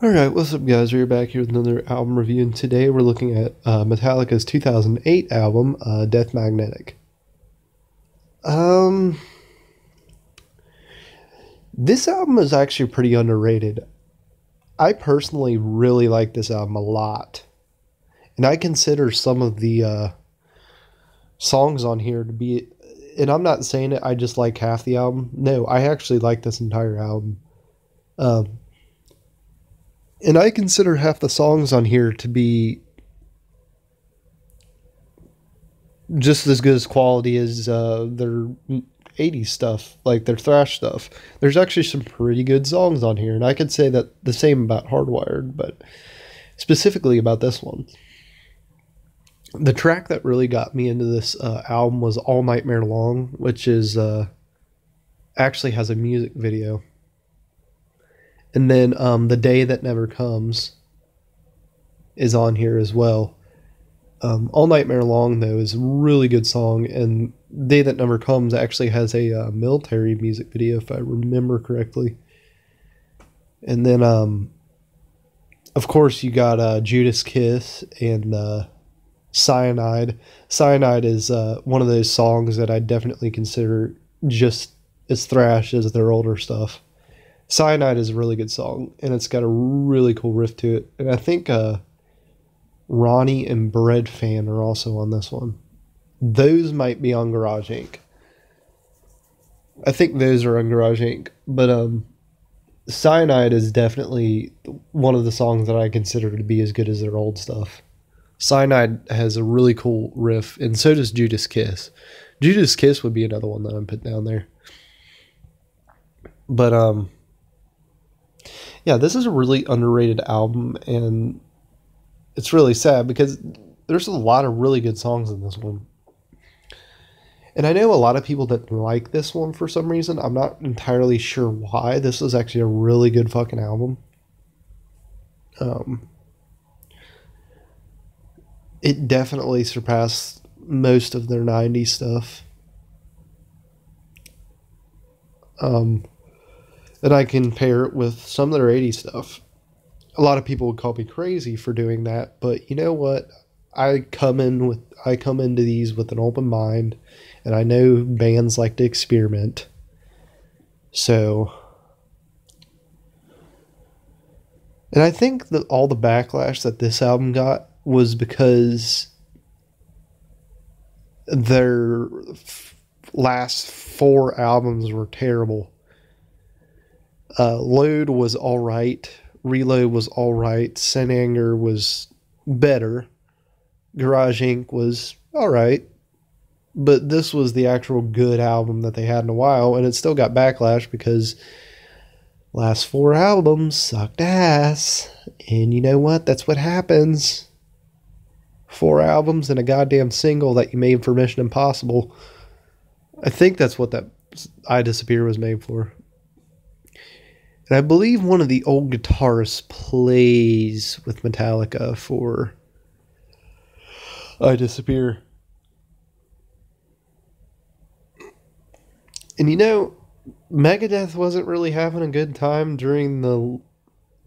Alright, what's up guys, we're back here with another album review, and today we're looking at Metallica's 2008 album, Death Magnetic. This album is actually pretty underrated. I personally really like this album a lot. And I consider some of the songs on here to be, and I'm not saying it, I just like half the album. No, I actually like this entire album. And I consider half the songs on here to be just as good as quality as their 80s stuff, like their thrash stuff. There's actually some pretty good songs on here, and I could say that the same about Hardwired, but specifically about this one. The track that really got me into this album was All Nightmare Long, which is actually has a music video. And then The Day That Never Comes is on here as well. All Nightmare Long, though, is a really good song. And Day That Never Comes actually has a military music video, if I remember correctly. And then, of course, you got Judas Kiss and Cyanide. Cyanide is one of those songs that I definitely consider just as thrash as their older stuff. Cyanide is a really good song, and it's got a really cool riff to it. And I think Ronnie and Bread Fan are also on this one. Those might be on Garage Inc. I think those are on Garage Inc. But Cyanide is definitely one of the songs that I consider to be as good as their old stuff. Cyanide has a really cool riff, and so does Judas Kiss. Judas Kiss would be another one that I'm putting down there. But yeah, this is a really underrated album, and it's really sad because there's a lot of really good songs in this one. And I know a lot of people that like this one for some reason. I'm not entirely sure why. This is actually a really good fucking album. It definitely surpassed most of their 90s stuff. And I can pair it with some of their 80s stuff. A lot of people would call me crazy for doing that, but you know what? I come into these with an open mind, and I know bands like to experiment. So, and I think that all the backlash that this album got was because their last 4 albums were terrible. Load was alright. Reload was alright. Sin Anger was better. Garage Inc. was alright. But this was the actual good album that they had in a while, and it still got backlash because last 4 albums sucked ass. And you know what? That's what happens. 4 albums and a goddamn single that you made for Mission Impossible. I think that's what that I Disappear was made for. And I believe one of the old guitarists plays with Metallica for I Disappear. And you know, Megadeth wasn't really having a good time during the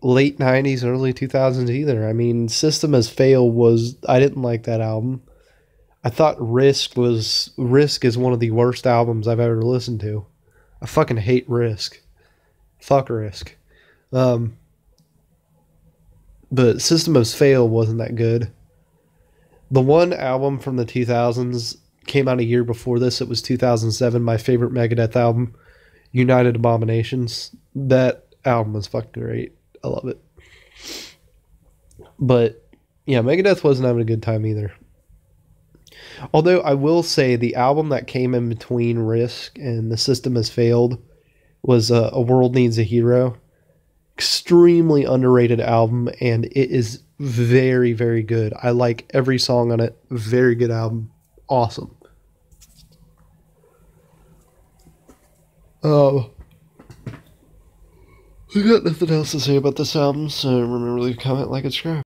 late 90s, early 2000s either. I mean, System Has Failed was, I didn't like that album. I thought Risk is one of the worst albums I've ever listened to. I fucking hate Risk. Fuck Risk. But System Has Failed wasn't that good. The one album from the 2000s came out a year before this. It was 2007, my favorite Megadeth album, United Abominations. That album was fucking great. I love it. But yeah, Megadeth wasn't having a good time either. Although I will say the album that came in between Risk and The System Has Failed was A World Needs a Hero. Extremely underrated album, and it is very, very good. I like every song on it. Very good album. Awesome. I got nothing else to say about this album, so remember to leave a comment, like, and subscribe.